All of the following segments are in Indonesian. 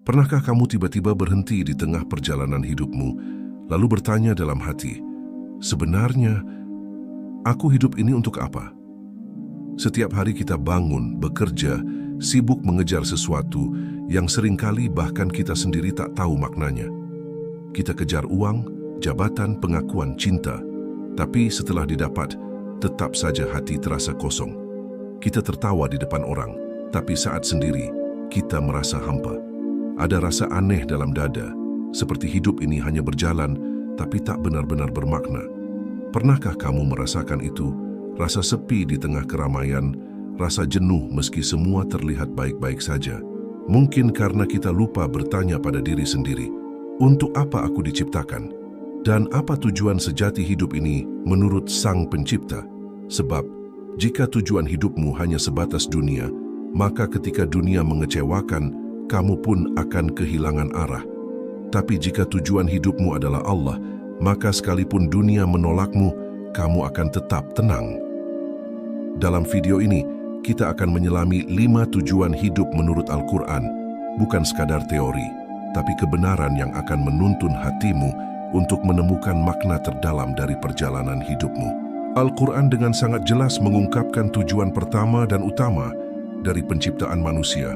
Pernahkah kamu tiba-tiba berhenti di tengah perjalanan hidupmu, lalu bertanya dalam hati, sebenarnya aku hidup ini untuk apa? Setiap hari kita bangun, bekerja, sibuk mengejar sesuatu yang seringkali bahkan kita sendiri tak tahu maknanya. Kita kejar uang, jabatan, pengakuan, cinta, tapi setelah didapat, tetap saja hati terasa kosong. Kita tertawa di depan orang, tapi saat sendiri, kita merasa hampa. Ada rasa aneh dalam dada, seperti hidup ini hanya berjalan, tapi tak benar-benar bermakna. Pernahkah kamu merasakan itu? Rasa sepi di tengah keramaian, rasa jenuh meski semua terlihat baik-baik saja. Mungkin karena kita lupa bertanya pada diri sendiri, untuk apa aku diciptakan? Dan apa tujuan sejati hidup ini menurut Sang Pencipta? Sebab, jika tujuan hidupmu hanya sebatas dunia, maka ketika dunia mengecewakan, kamu pun akan kehilangan arah. Tapi jika tujuan hidupmu adalah Allah, maka sekalipun dunia menolakmu, kamu akan tetap tenang. Dalam video ini, kita akan menyelami 5 tujuan hidup menurut Al-Quran, bukan sekadar teori, tapi kebenaran yang akan menuntun hatimu untuk menemukan makna terdalam dari perjalanan hidupmu. Al-Quran dengan sangat jelas mengungkapkan tujuan pertama dan utama dari penciptaan manusia.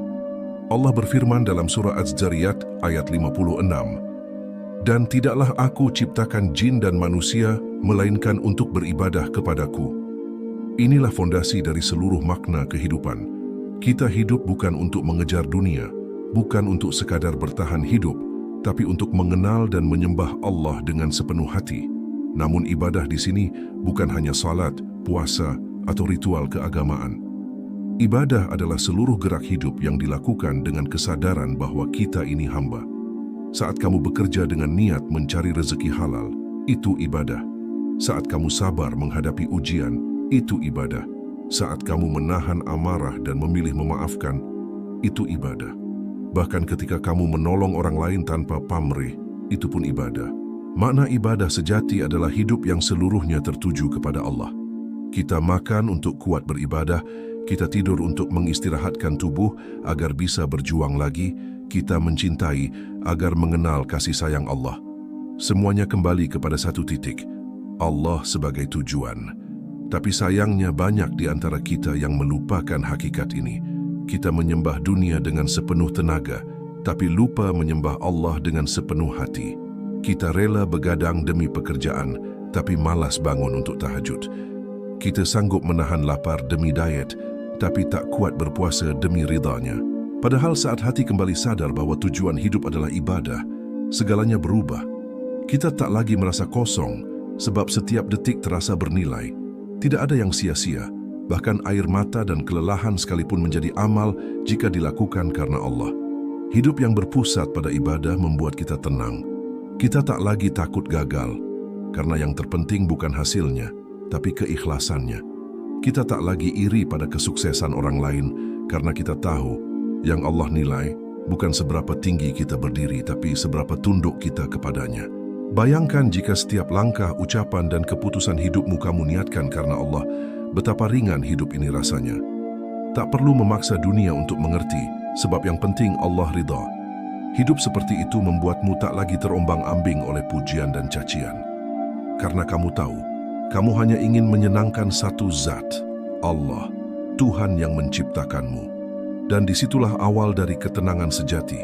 Allah berfirman dalam surah Az-Zariyat ayat 56, "Dan tidaklah aku ciptakan jin dan manusia, melainkan untuk beribadah kepadaku." Inilah fondasi dari seluruh makna kehidupan. Kita hidup bukan untuk mengejar dunia, bukan untuk sekadar bertahan hidup, tapi untuk mengenal dan menyembah Allah dengan sepenuh hati. Namun ibadah di sini bukan hanya salat, puasa, atau ritual keagamaan. Ibadah adalah seluruh gerak hidup yang dilakukan dengan kesadaran bahwa kita ini hamba. Saat kamu bekerja dengan niat mencari rezeki halal, itu ibadah. Saat kamu sabar menghadapi ujian, itu ibadah. Saat kamu menahan amarah dan memilih memaafkan, itu ibadah. Bahkan ketika kamu menolong orang lain tanpa pamrih, itu pun ibadah. Makna ibadah sejati adalah hidup yang seluruhnya tertuju kepada Allah. Kita makan untuk kuat beribadah, kita tidur untuk mengistirahatkan tubuh agar bisa berjuang lagi, kita mencintai agar mengenal kasih sayang Allah. Semuanya kembali kepada satu titik, Allah sebagai tujuan. Tapi sayangnya banyak di antara kita yang melupakan hakikat ini. Kita menyembah dunia dengan sepenuh tenaga, tapi lupa menyembah Allah dengan sepenuh hati. Kita rela begadang demi pekerjaan, tapi malas bangun untuk tahajud. Kita sanggup menahan lapar demi diet, tapi tak kuat berpuasa demi ridhanya. Padahal saat hati kembali sadar bahwa tujuan hidup adalah ibadah, segalanya berubah. Kita tak lagi merasa kosong, sebab setiap detik terasa bernilai. Tidak ada yang sia-sia, bahkan air mata dan kelelahan sekalipun menjadi amal jika dilakukan karena Allah. Hidup yang berpusat pada ibadah membuat kita tenang. Kita tak lagi takut gagal, karena yang terpenting bukan hasilnya, tapi keikhlasannya. Kita tak lagi iri pada kesuksesan orang lain, karena kita tahu yang Allah nilai bukan seberapa tinggi kita berdiri, tapi seberapa tunduk kita kepadanya. Bayangkan jika setiap langkah, ucapan, dan keputusan hidupmu kamu niatkan karena Allah, betapa ringan hidup ini rasanya. Tak perlu memaksa dunia untuk mengerti, sebab yang penting Allah ridha. Hidup seperti itu membuatmu tak lagi terombang-ambing oleh pujian dan cacian. Karena kamu tahu, kamu hanya ingin menyenangkan satu zat, Allah, Tuhan yang menciptakanmu. Dan disitulah awal dari ketenangan sejati,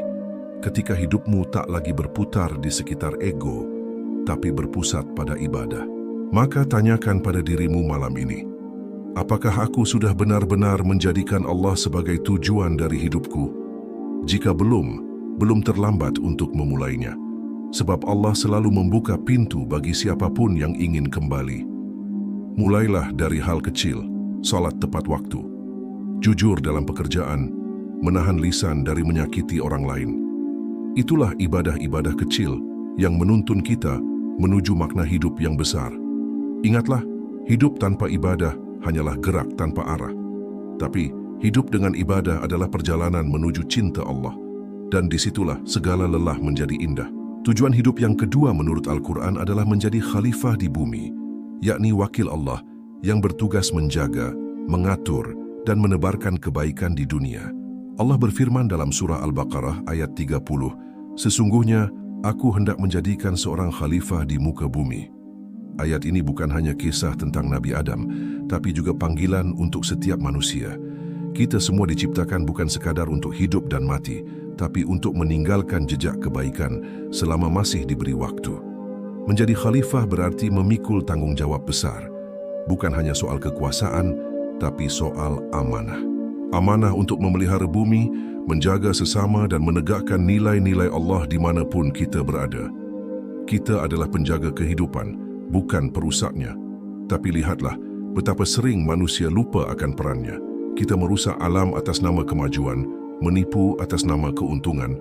ketika hidupmu tak lagi berputar di sekitar ego, tapi berpusat pada ibadah. Maka tanyakan pada dirimu malam ini, apakah aku sudah benar-benar menjadikan Allah sebagai tujuan dari hidupku? Jika belum terlambat untuk memulainya. Sebab Allah selalu membuka pintu bagi siapapun yang ingin kembali. Mulailah dari hal kecil, salat tepat waktu, jujur dalam pekerjaan, menahan lisan dari menyakiti orang lain. Itulah ibadah-ibadah kecil yang menuntun kita menuju makna hidup yang besar. Ingatlah, hidup tanpa ibadah hanyalah gerak tanpa arah. Tapi hidup dengan ibadah adalah perjalanan menuju cinta Allah. Dan disitulah segala lelah menjadi indah. Tujuan hidup yang kedua menurut Al-Quran adalah menjadi khalifah di bumi, yakni wakil Allah yang bertugas menjaga, mengatur, dan menebarkan kebaikan di dunia. Allah berfirman dalam surah Al-Baqarah ayat 30, "Sesungguhnya aku hendak menjadikan seorang khalifah di muka bumi." Ayat ini bukan hanya kisah tentang Nabi Adam, tapi juga panggilan untuk setiap manusia. Kita semua diciptakan bukan sekadar untuk hidup dan mati, tapi untuk meninggalkan jejak kebaikan selama masih diberi waktu. Menjadi khalifah berarti memikul tanggung jawab besar. Bukan hanya soal kekuasaan, tapi soal amanah. Amanah untuk memelihara bumi, menjaga sesama dan menegakkan nilai-nilai Allah dimanapun kita berada. Kita adalah penjaga kehidupan, bukan perusaknya. Tapi lihatlah betapa sering manusia lupa akan perannya. Kita merusak alam atas nama kemajuan, menipu atas nama keuntungan,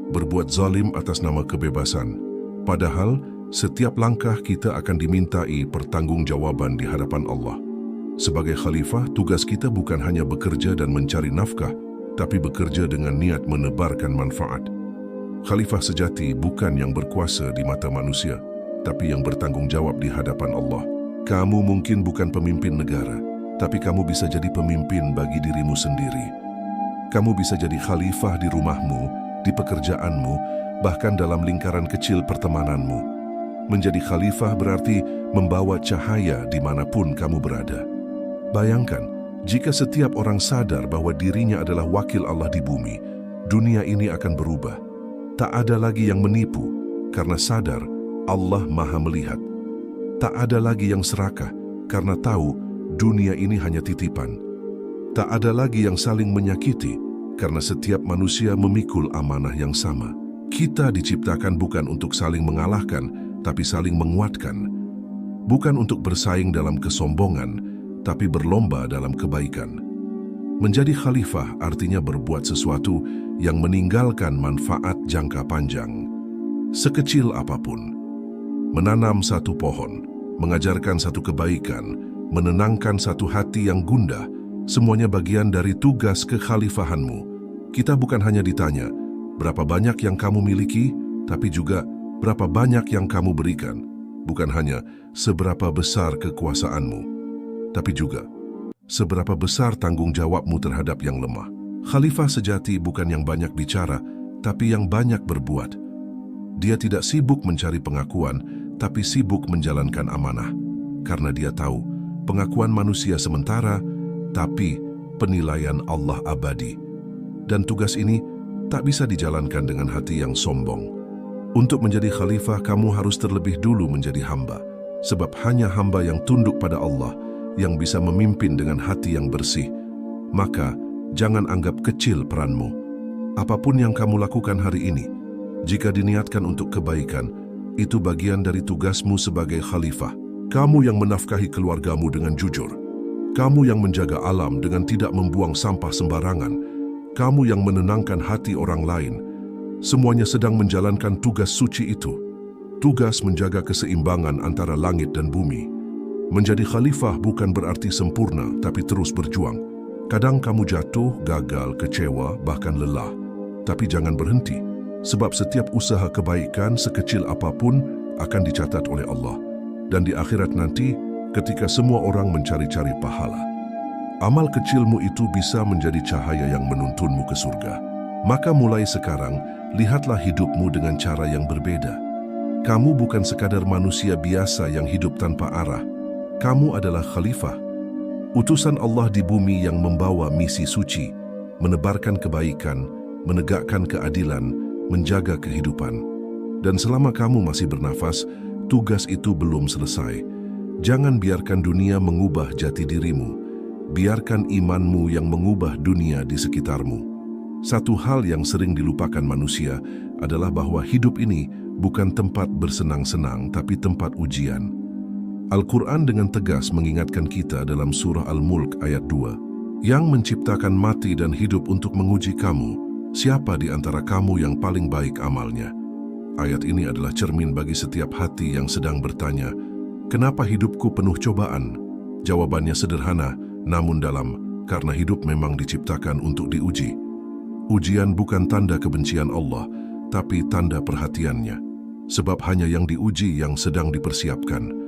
berbuat zalim atas nama kebebasan. Padahal, setiap langkah kita akan dimintai pertanggungjawaban di hadapan Allah. Sebagai khalifah, tugas kita bukan hanya bekerja dan mencari nafkah, tapi bekerja dengan niat menebarkan manfaat. Khalifah sejati bukan yang berkuasa di mata manusia, tapi yang bertanggung jawab di hadapan Allah. Kamu mungkin bukan pemimpin negara, tapi kamu bisa jadi pemimpin bagi dirimu sendiri. Kamu bisa jadi khalifah di rumahmu, di pekerjaanmu, bahkan dalam lingkaran kecil pertemananmu. Menjadi khalifah berarti membawa cahaya dimanapun kamu berada. Bayangkan, jika setiap orang sadar bahwa dirinya adalah wakil Allah di bumi, dunia ini akan berubah. Tak ada lagi yang menipu, karena sadar Allah Maha Melihat. Tak ada lagi yang serakah, karena tahu dunia ini hanya titipan. Tak ada lagi yang saling menyakiti, karena setiap manusia memikul amanah yang sama. Kita diciptakan bukan untuk saling mengalahkan, tapi saling menguatkan. Bukan untuk bersaing dalam kesombongan, tapi berlomba dalam kebaikan. Menjadi khalifah artinya berbuat sesuatu yang meninggalkan manfaat jangka panjang. Sekecil apapun, menanam satu pohon, mengajarkan satu kebaikan, menenangkan satu hati yang gundah, semuanya bagian dari tugas kekhalifahanmu. Kita bukan hanya ditanya, berapa banyak yang kamu miliki, tapi juga berapa banyak yang kamu berikan. Bukan hanya seberapa besar kekuasaanmu, tapi juga seberapa besar tanggung jawabmu terhadap yang lemah. Khalifah sejati bukan yang banyak bicara, tapi yang banyak berbuat. Dia tidak sibuk mencari pengakuan, tapi sibuk menjalankan amanah. Karena dia tahu, pengakuan manusia sementara, tapi penilaian Allah abadi. Dan tugas ini tak bisa dijalankan dengan hati yang sombong. Untuk menjadi khalifah, kamu harus terlebih dulu menjadi hamba. Sebab hanya hamba yang tunduk pada Allah yang bisa memimpin dengan hati yang bersih. Maka, jangan anggap kecil peranmu. Apapun yang kamu lakukan hari ini, jika diniatkan untuk kebaikan, itu bagian dari tugasmu sebagai khalifah. Kamu yang menafkahi keluargamu dengan jujur. Kamu yang menjaga alam dengan tidak membuang sampah sembarangan. Kamu yang menenangkan hati orang lain. Semuanya sedang menjalankan tugas suci itu. Tugas menjaga keseimbangan antara langit dan bumi. Menjadi khalifah bukan berarti sempurna, tapi terus berjuang. Kadang kamu jatuh, gagal, kecewa, bahkan lelah. Tapi jangan berhenti, sebab setiap usaha kebaikan sekecil apapun akan dicatat oleh Allah. Dan di akhirat nanti, ketika semua orang mencari-cari pahala, amal kecilmu itu bisa menjadi cahaya yang menuntunmu ke surga. Maka mulai sekarang, lihatlah hidupmu dengan cara yang berbeda. Kamu bukan sekadar manusia biasa yang hidup tanpa arah. Kamu adalah khalifah, utusan Allah di bumi yang membawa misi suci, menebarkan kebaikan, menegakkan keadilan, menjaga kehidupan. Dan selama kamu masih bernafas, tugas itu belum selesai. Jangan biarkan dunia mengubah jati dirimu. Biarkan imanmu yang mengubah dunia di sekitarmu. Satu hal yang sering dilupakan manusia adalah bahwa hidup ini bukan tempat bersenang-senang, tapi tempat ujian. Al-Quran dengan tegas mengingatkan kita dalam surah Al-Mulk ayat 2, yang menciptakan mati dan hidup untuk menguji kamu, siapa di antara kamu yang paling baik amalnya? Ayat ini adalah cermin bagi setiap hati yang sedang bertanya, kenapa hidupku penuh cobaan? Jawabannya sederhana, namun dalam, karena hidup memang diciptakan untuk diuji. Ujian bukan tanda kebencian Allah, tapi tanda perhatiannya. Sebab hanya yang diuji yang sedang dipersiapkan.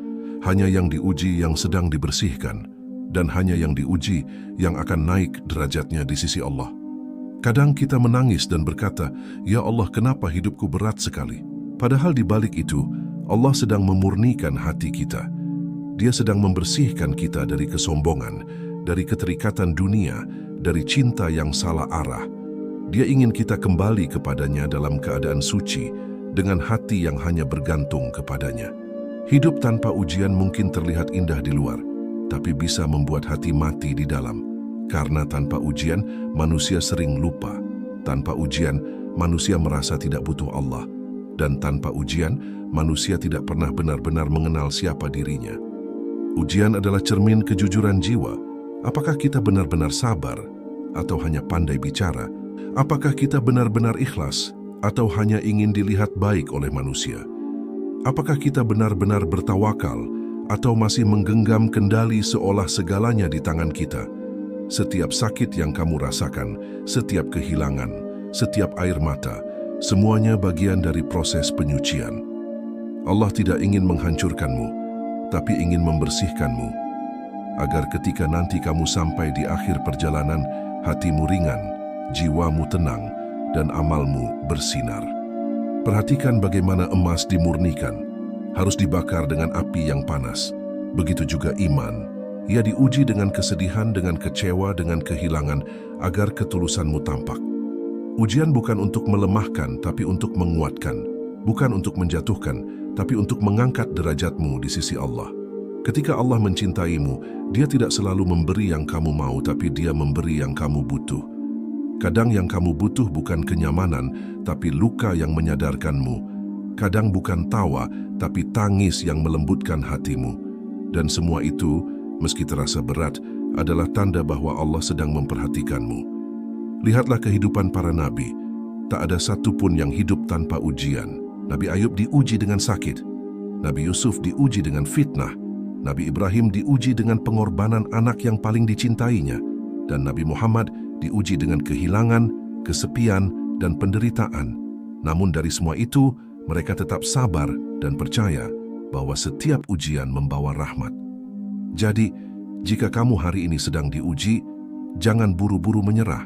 Hanya yang diuji yang sedang dibersihkan, dan hanya yang diuji yang akan naik derajatnya di sisi Allah. Kadang kita menangis dan berkata, "Ya Allah, kenapa hidupku berat sekali?" Padahal di balik itu, Allah sedang memurnikan hati kita. Dia sedang membersihkan kita dari kesombongan, dari keterikatan dunia, dari cinta yang salah arah. Dia ingin kita kembali kepadanya dalam keadaan suci, dengan hati yang hanya bergantung kepadanya. Hidup tanpa ujian mungkin terlihat indah di luar, tapi bisa membuat hati mati di dalam. Karena tanpa ujian, manusia sering lupa. Tanpa ujian, manusia merasa tidak butuh Allah. Dan tanpa ujian, manusia tidak pernah benar-benar mengenal siapa dirinya. Ujian adalah cermin kejujuran jiwa. Apakah kita benar-benar sabar atau hanya pandai bicara? Apakah kita benar-benar ikhlas atau hanya ingin dilihat baik oleh manusia? Apakah kita benar-benar bertawakal atau masih menggenggam kendali seolah segalanya di tangan kita? Setiap sakit yang kamu rasakan, setiap kehilangan, setiap air mata, semuanya bagian dari proses penyucian. Allah tidak ingin menghancurkanmu, tapi ingin membersihkanmu, agar ketika nanti kamu sampai di akhir perjalanan, hatimu ringan, jiwamu tenang, dan amalmu bersinar. Perhatikan bagaimana emas dimurnikan, harus dibakar dengan api yang panas. Begitu juga iman. Ia diuji dengan kesedihan, dengan kecewa, dengan kehilangan, agar ketulusanmu tampak. Ujian bukan untuk melemahkan, tapi untuk menguatkan. Bukan untuk menjatuhkan, tapi untuk mengangkat derajatmu di sisi Allah. Ketika Allah mencintaimu, Dia tidak selalu memberi yang kamu mau, tapi Dia memberi yang kamu butuh. Kadang yang kamu butuh bukan kenyamanan, tapi luka yang menyadarkanmu. Kadang bukan tawa, tapi tangis yang melembutkan hatimu. Dan semua itu, meski terasa berat, adalah tanda bahwa Allah sedang memperhatikanmu. Lihatlah kehidupan para nabi. Tak ada satupun yang hidup tanpa ujian. Nabi Ayub diuji dengan sakit. Nabi Yusuf diuji dengan fitnah. Nabi Ibrahim diuji dengan pengorbanan anak yang paling dicintainya. Dan Nabi Muhammad diuji dengan kehilangan, kesepian, dan penderitaan. Namun dari semua itu, mereka tetap sabar dan percaya bahwa setiap ujian membawa rahmat. Jadi, jika kamu hari ini sedang diuji, jangan buru-buru menyerah.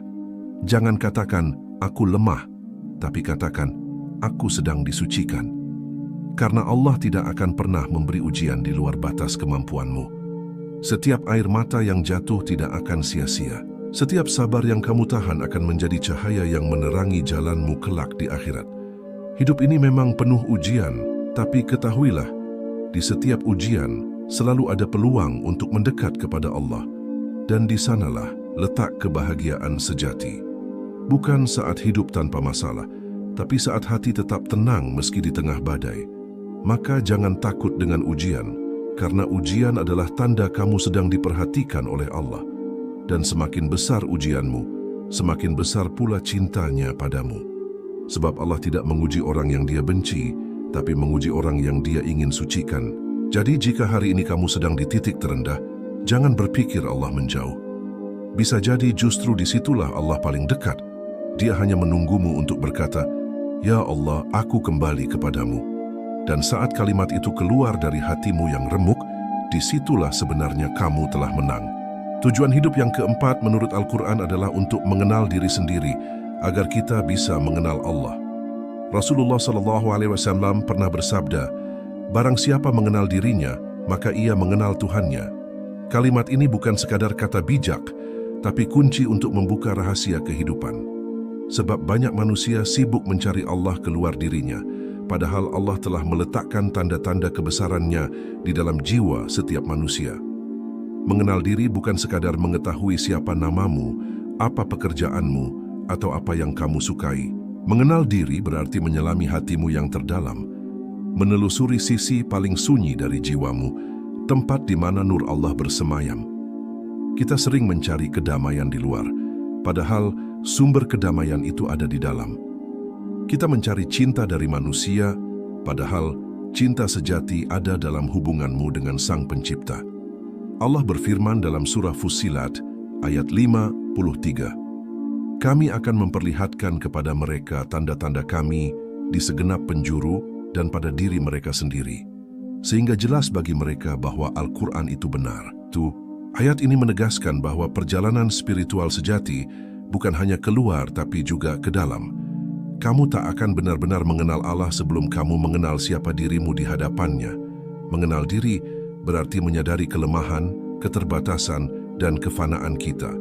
Jangan katakan, "Aku lemah," tapi katakan, "Aku sedang disucikan." Karena Allah tidak akan pernah memberi ujian di luar batas kemampuanmu. Setiap air mata yang jatuh tidak akan sia-sia. Setiap sabar yang kamu tahan akan menjadi cahaya yang menerangi jalanmu kelak di akhirat. Hidup ini memang penuh ujian, tapi ketahuilah, di setiap ujian selalu ada peluang untuk mendekat kepada Allah. Dan di sanalah letak kebahagiaan sejati. Bukan saat hidup tanpa masalah, tapi saat hati tetap tenang meski di tengah badai. Maka jangan takut dengan ujian, karena ujian adalah tanda kamu sedang diperhatikan oleh Allah. Dan semakin besar ujianmu, semakin besar pula cintanya padamu. Sebab Allah tidak menguji orang yang Dia benci, tapi menguji orang yang Dia ingin sucikan. Jadi jika hari ini kamu sedang di titik terendah, jangan berpikir Allah menjauh. Bisa jadi justru disitulah Allah paling dekat. Dia hanya menunggumu untuk berkata, "Ya Allah, aku kembali kepadamu." Dan saat kalimat itu keluar dari hatimu yang remuk, disitulah sebenarnya kamu telah menang. Tujuan hidup yang keempat menurut Al-Quran adalah untuk mengenal diri sendiri, agar kita bisa mengenal Allah. Rasulullah SAW pernah bersabda, "Barang siapa mengenal dirinya, maka ia mengenal Tuhannya." Kalimat ini bukan sekadar kata bijak, tapi kunci untuk membuka rahasia kehidupan. Sebab banyak manusia sibuk mencari Allah keluar dirinya, padahal Allah telah meletakkan tanda-tanda kebesarannya di dalam jiwa setiap manusia. Mengenal diri bukan sekadar mengetahui siapa namamu, apa pekerjaanmu, atau apa yang kamu sukai. Mengenal diri berarti menyelami hatimu yang terdalam, menelusuri sisi paling sunyi dari jiwamu, tempat di mana nur Allah bersemayam. Kita sering mencari kedamaian di luar, padahal sumber kedamaian itu ada di dalam. Kita mencari cinta dari manusia, padahal cinta sejati ada dalam hubunganmu dengan Sang Pencipta. Allah berfirman dalam surah Fussilat ayat 53, "Kami akan memperlihatkan kepada mereka tanda-tanda Kami di segenap penjuru dan pada diri mereka sendiri, sehingga jelas bagi mereka bahwa Al-Quran itu benar." Ayat ini menegaskan bahwa perjalanan spiritual sejati bukan hanya keluar tapi juga ke dalam. Kamu tak akan benar-benar mengenal Allah sebelum kamu mengenal siapa dirimu di hadapannya. Mengenal diri berarti menyadari kelemahan, keterbatasan, dan kefanaan kita.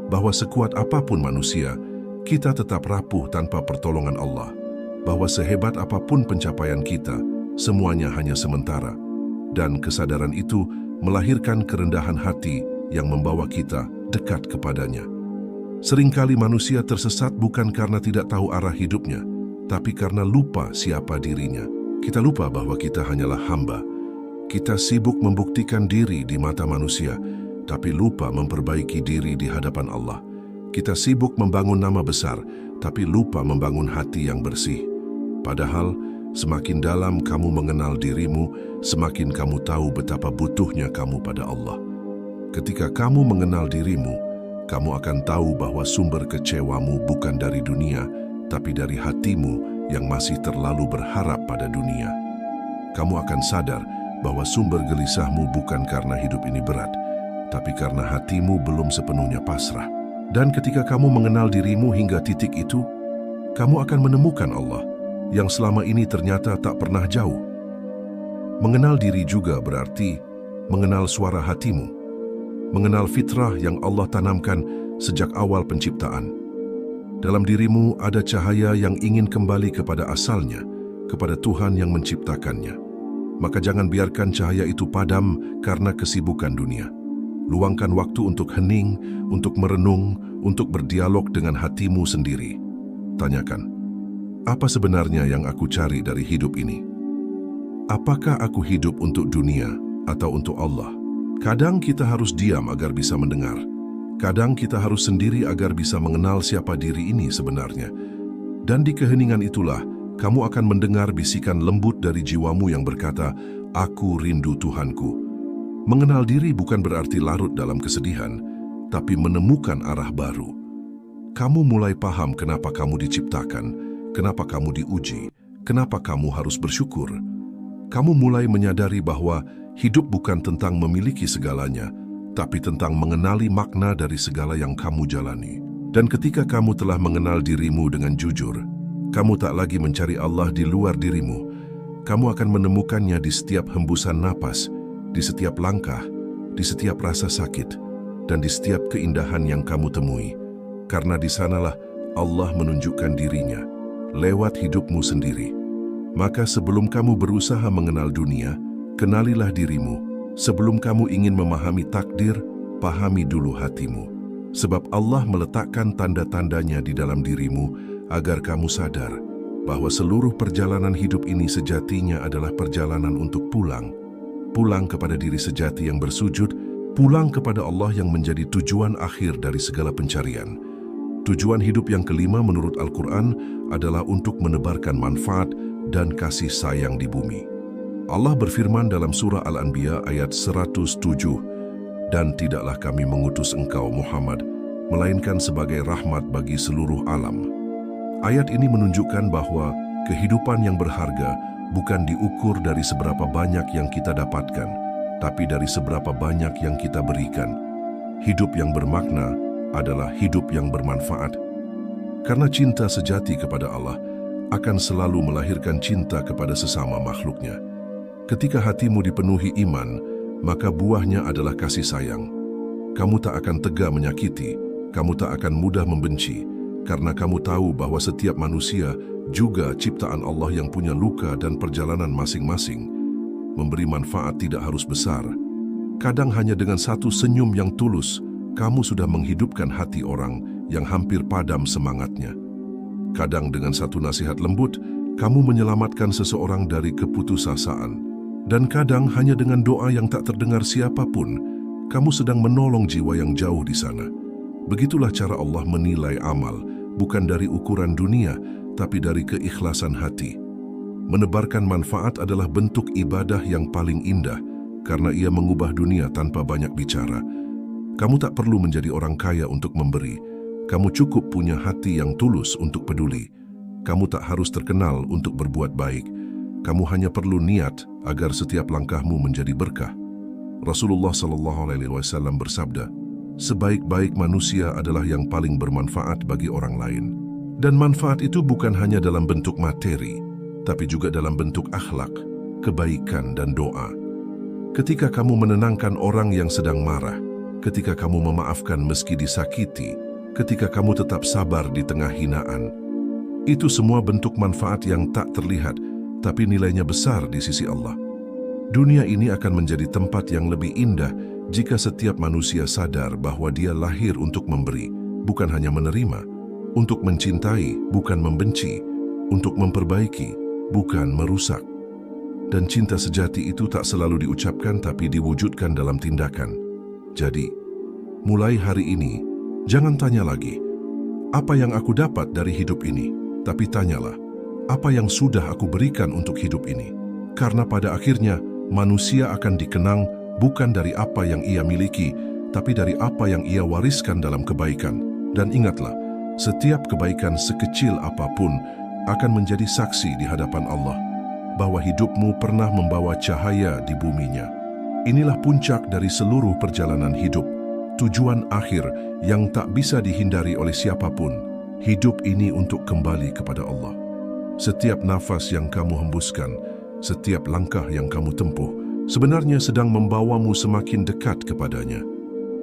Bahwa sekuat apapun manusia, kita tetap rapuh tanpa pertolongan Allah. Bahwa sehebat apapun pencapaian kita, semuanya hanya sementara. Dan kesadaran itu melahirkan kerendahan hati yang membawa kita dekat kepadanya. Seringkali manusia tersesat bukan karena tidak tahu arah hidupnya, tapi karena lupa siapa dirinya. Kita lupa bahwa kita hanyalah hamba. Kita sibuk membuktikan diri di mata manusia, tapi lupa memperbaiki diri di hadapan Allah. Kita sibuk membangun nama besar, tapi lupa membangun hati yang bersih. Padahal, semakin dalam kamu mengenal dirimu, semakin kamu tahu betapa butuhnya kamu pada Allah. Ketika kamu mengenal dirimu, kamu akan tahu bahwa sumber kecewamu bukan dari dunia, tapi dari hatimu yang masih terlalu berharap pada dunia. Kamu akan sadar bahwa sumber gelisahmu bukan karena hidup ini berat, tapi karena hatimu belum sepenuhnya pasrah. Dan ketika kamu mengenal dirimu hingga titik itu, kamu akan menemukan Allah yang selama ini ternyata tak pernah jauh. Mengenal diri juga berarti mengenal suara hatimu, mengenal fitrah yang Allah tanamkan sejak awal penciptaan. Dalam dirimu ada cahaya yang ingin kembali kepada asalnya, kepada Tuhan yang menciptakannya. Maka jangan biarkan cahaya itu padam karena kesibukan dunia. Luangkan waktu untuk hening, untuk merenung, untuk berdialog dengan hatimu sendiri. Tanyakan, apa sebenarnya yang aku cari dari hidup ini? Apakah aku hidup untuk dunia atau untuk Allah? Kadang kita harus diam agar bisa mendengar. Kadang kita harus sendiri agar bisa mengenal siapa diri ini sebenarnya. Dan di keheningan itulah, kamu akan mendengar bisikan lembut dari jiwamu yang berkata, "Aku rindu Tuhanku." Mengenal diri bukan berarti larut dalam kesedihan, tapi menemukan arah baru. Kamu mulai paham kenapa kamu diciptakan, kenapa kamu diuji, kenapa kamu harus bersyukur. Kamu mulai menyadari bahwa hidup bukan tentang memiliki segalanya, tapi tentang mengenali makna dari segala yang kamu jalani. Dan ketika kamu telah mengenal dirimu dengan jujur, kamu tak lagi mencari Allah di luar dirimu. Kamu akan menemukannya di setiap hembusan napas, di setiap langkah, di setiap rasa sakit, dan di setiap keindahan yang kamu temui. Karena di sanalah Allah menunjukkan dirinya, lewat hidupmu sendiri. Maka sebelum kamu berusaha mengenal dunia, kenalilah dirimu. Sebelum kamu ingin memahami takdir, pahami dulu hatimu. Sebab Allah meletakkan tanda-tandanya di dalam dirimu agar kamu sadar bahwa seluruh perjalanan hidup ini sejatinya adalah perjalanan untuk pulang. Pulang kepada diri sejati yang bersujud, pulang kepada Allah yang menjadi tujuan akhir dari segala pencarian. Tujuan hidup yang kelima menurut Al-Quran adalah untuk menebarkan manfaat dan kasih sayang di bumi. Allah berfirman dalam surah Al-Anbiya ayat 107, "Dan tidaklah kami mengutus engkau Muhammad, melainkan sebagai rahmat bagi seluruh alam." Ayat ini menunjukkan bahwa kehidupan yang berharga bukan diukur dari seberapa banyak yang kita dapatkan, tapi dari seberapa banyak yang kita berikan. Hidup yang bermakna adalah hidup yang bermanfaat. Karena cinta sejati kepada Allah akan selalu melahirkan cinta kepada sesama makhluknya. Ketika hatimu dipenuhi iman, maka buahnya adalah kasih sayang. Kamu tak akan tega menyakiti, kamu tak akan mudah membenci, karena kamu tahu bahwa setiap manusia juga ciptaan Allah yang punya luka dan perjalanan masing-masing. Memberi manfaat tidak harus besar. Kadang hanya dengan satu senyum yang tulus, kamu sudah menghidupkan hati orang yang hampir padam semangatnya. Kadang dengan satu nasihat lembut, kamu menyelamatkan seseorang dari keputusasaan. Dan kadang hanya dengan doa yang tak terdengar siapapun, kamu sedang menolong jiwa yang jauh di sana. Begitulah cara Allah menilai amal, bukan dari ukuran dunia, tapi dari keikhlasan hati. Menebarkan manfaat adalah bentuk ibadah yang paling indah, karena ia mengubah dunia tanpa banyak bicara. Kamu tak perlu menjadi orang kaya untuk memberi. Kamu cukup punya hati yang tulus untuk peduli. Kamu tak harus terkenal untuk berbuat baik. Kamu hanya perlu niat agar setiap langkahmu menjadi berkah. Rasulullah SAW bersabda, sebaik-baik manusia adalah yang paling bermanfaat bagi orang lain. Dan manfaat itu bukan hanya dalam bentuk materi, tapi juga dalam bentuk akhlak, kebaikan, dan doa. Ketika kamu menenangkan orang yang sedang marah, ketika kamu memaafkan meski disakiti, ketika kamu tetap sabar di tengah hinaan, itu semua bentuk manfaat yang tak terlihat, tapi nilainya besar di sisi Allah. Dunia ini akan menjadi tempat yang lebih indah jika setiap manusia sadar bahwa dia lahir untuk memberi, bukan hanya menerima, untuk mencintai, bukan membenci, untuk memperbaiki, bukan merusak. Dan cinta sejati itu tak selalu diucapkan tapi diwujudkan dalam tindakan. Jadi, mulai hari ini, jangan tanya lagi, apa yang aku dapat dari hidup ini? Tapi tanyalah, apa yang sudah aku berikan untuk hidup ini? Karena pada akhirnya, manusia akan dikenang bukan dari apa yang ia miliki, tapi dari apa yang ia wariskan dalam kebaikan. Dan ingatlah, setiap kebaikan sekecil apapun akan menjadi saksi di hadapan Allah, bahwa hidupmu pernah membawa cahaya di buminya. Inilah puncak dari seluruh perjalanan hidup, tujuan akhir yang tak bisa dihindari oleh siapapun. Hidup ini untuk kembali kepada Allah. Setiap nafas yang kamu hembuskan, setiap langkah yang kamu tempuh, sebenarnya sedang membawamu semakin dekat kepadanya.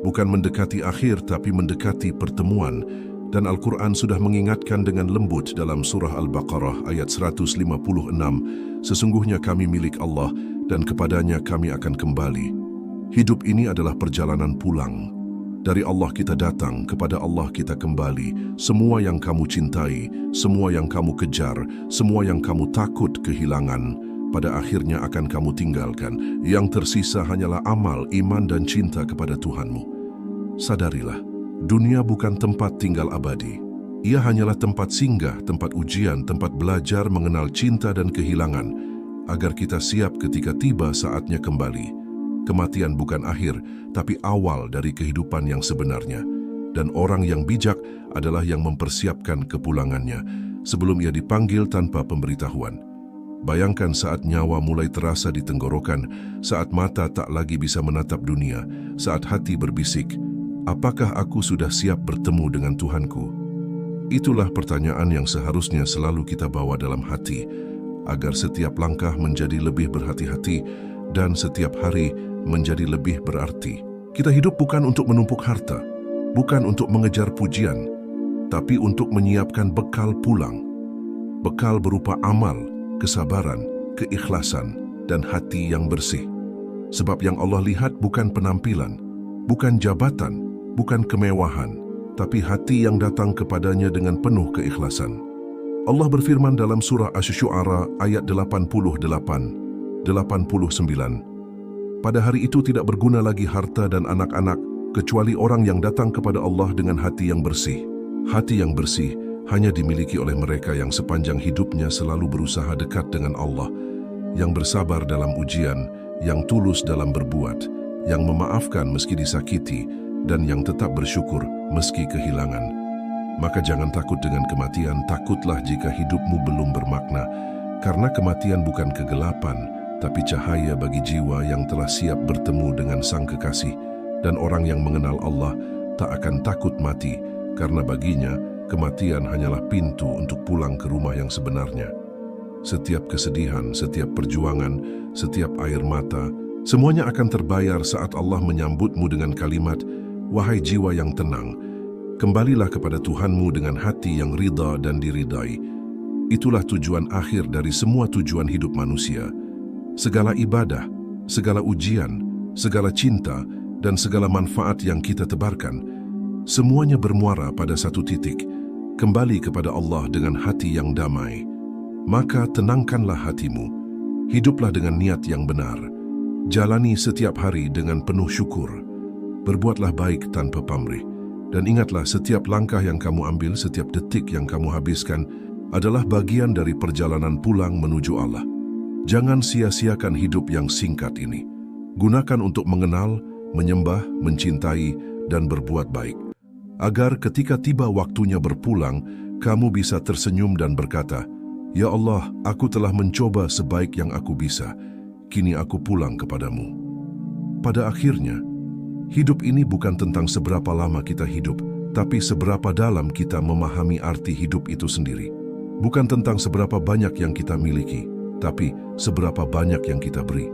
Bukan mendekati akhir, tapi mendekati pertemuan. Dan Al-Quran sudah mengingatkan dengan lembut dalam surah Al-Baqarah ayat 156, sesungguhnya kami milik Allah dan kepadanya kami akan kembali. Hidup ini adalah perjalanan pulang. Dari Allah kita datang, kepada Allah kita kembali. Semua yang kamu cintai, semua yang kamu kejar, semua yang kamu takut kehilangan, pada akhirnya akan kamu tinggalkan. Yang tersisa hanyalah amal, iman, dan cinta kepada Tuhanmu. Sadarilah, dunia bukan tempat tinggal abadi. Ia hanyalah tempat singgah, tempat ujian, tempat belajar mengenal cinta dan kehilangan, agar kita siap ketika tiba saatnya kembali. Kematian bukan akhir, tapi awal dari kehidupan yang sebenarnya. Dan orang yang bijak adalah yang mempersiapkan kepulangannya sebelum ia dipanggil tanpa pemberitahuan. Bayangkan saat nyawa mulai terasa di tenggorokan, saat mata tak lagi bisa menatap dunia, saat hati berbisik, apakah aku sudah siap bertemu dengan Tuhanku? Itulah pertanyaan yang seharusnya selalu kita bawa dalam hati, agar setiap langkah menjadi lebih berhati-hati dan setiap hari menjadi lebih berarti. Kita hidup bukan untuk menumpuk harta, bukan untuk mengejar pujian, tapi untuk menyiapkan bekal pulang. Bekal berupa amal, kesabaran, keikhlasan, dan hati yang bersih. Sebab yang Allah lihat bukan penampilan, bukan jabatan, bukan kemewahan, tapi hati yang datang kepadanya dengan penuh keikhlasan. Allah berfirman dalam surah Asy-Syu'ara ayat 88-89, pada hari itu tidak berguna lagi harta dan anak-anak, kecuali orang yang datang kepada Allah dengan hati yang bersih. Hati yang bersih hanya dimiliki oleh mereka yang sepanjang hidupnya selalu berusaha dekat dengan Allah, yang bersabar dalam ujian, yang tulus dalam berbuat, yang memaafkan meski disakiti, dan yang tetap bersyukur meski kehilangan. Maka jangan takut dengan kematian, takutlah jika hidupmu belum bermakna, karena kematian bukan kegelapan, tapi cahaya bagi jiwa yang telah siap bertemu dengan Sang Kekasih. Dan orang yang mengenal Allah tak akan takut mati, karena baginya kematian hanyalah pintu untuk pulang ke rumah yang sebenarnya. Setiap kesedihan, setiap perjuangan, setiap air mata, semuanya akan terbayar saat Allah menyambutmu dengan kalimat, "Wahai jiwa yang tenang, kembalilah kepada Tuhanmu dengan hati yang ridha dan diridai." Itulah tujuan akhir dari semua tujuan hidup manusia. Segala ibadah, segala ujian, segala cinta, dan segala manfaat yang kita tebarkan, semuanya bermuara pada satu titik, kembali kepada Allah dengan hati yang damai. Maka tenangkanlah hatimu, hiduplah dengan niat yang benar, jalani setiap hari dengan penuh syukur, berbuatlah baik tanpa pamrih, dan ingatlah setiap langkah yang kamu ambil, setiap detik yang kamu habiskan, adalah bagian dari perjalanan pulang menuju Allah. Jangan sia-siakan hidup yang singkat ini. Gunakan untuk mengenal, menyembah, mencintai, dan berbuat baik. Agar ketika tiba waktunya berpulang, kamu bisa tersenyum dan berkata, "Ya Allah, aku telah mencoba sebaik yang aku bisa. Kini aku pulang kepadamu." Pada akhirnya, Hidup ini bukan tentang seberapa lama kita hidup, tapi seberapa dalam kita memahami arti hidup itu sendiri. Bukan tentang seberapa banyak yang kita miliki, tapi seberapa banyak yang kita beri.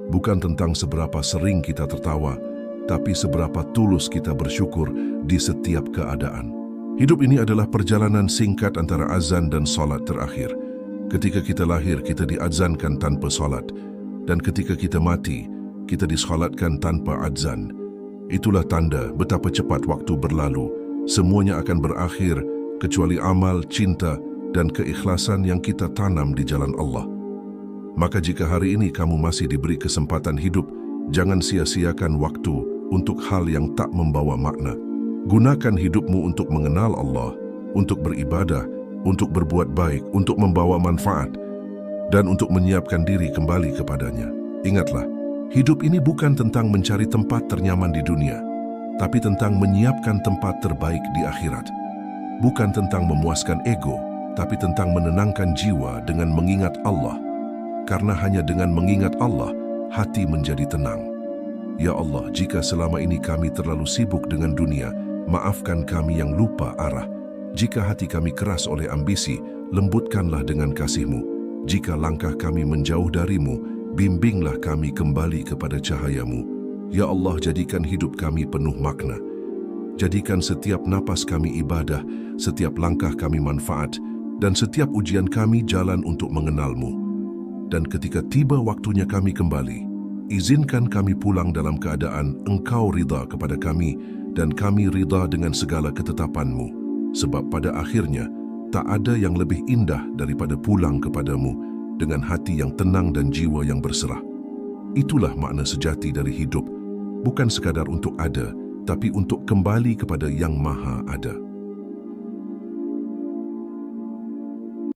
Bukan tentang seberapa sering kita tertawa, tapi seberapa tulus kita bersyukur di setiap keadaan. Hidup ini adalah perjalanan singkat antara azan dan solat terakhir. Ketika kita lahir, kita diazankan tanpa solat. Dan ketika kita mati, kita disolatkan tanpa azan. Itulah tanda betapa cepat waktu berlalu. Semuanya akan berakhir, kecuali amal, cinta, dan keikhlasan yang kita tanam di jalan Allah. Maka jika hari ini kamu masih diberi kesempatan hidup, jangan sia-siakan waktu untuk hal yang tak membawa makna. Gunakan hidupmu untuk mengenal Allah, untuk beribadah, untuk berbuat baik, untuk membawa manfaat, dan untuk menyiapkan diri kembali kepadanya. Ingatlah, hidup ini bukan tentang mencari tempat ternyaman di dunia, tapi tentang menyiapkan tempat terbaik di akhirat. Bukan tentang memuaskan ego, tapi tentang menenangkan jiwa dengan mengingat Allah. Karena hanya dengan mengingat Allah, hati menjadi tenang. Ya Allah, jika selama ini kami terlalu sibuk dengan dunia, maafkan kami yang lupa arah. Jika hati kami keras oleh ambisi, lembutkanlah dengan kasih-Mu. Jika langkah kami menjauh dari-Mu, bimbinglah kami kembali kepada cahaya-Mu. Ya Allah, jadikan hidup kami penuh makna. Jadikan setiap napas kami ibadah, setiap langkah kami manfaat, dan setiap ujian kami jalan untuk mengenal-Mu. Dan ketika tiba waktunya kami kembali, izinkan kami pulang dalam keadaan Engkau ridha kepada kami dan kami ridha dengan segala ketetapan-Mu. Sebab pada akhirnya, tak ada yang lebih indah daripada pulang kepadamu dengan hati yang tenang dan jiwa yang berserah. Itulah makna sejati dari hidup, bukan sekadar untuk ada, tapi untuk kembali kepada Yang Maha Ada.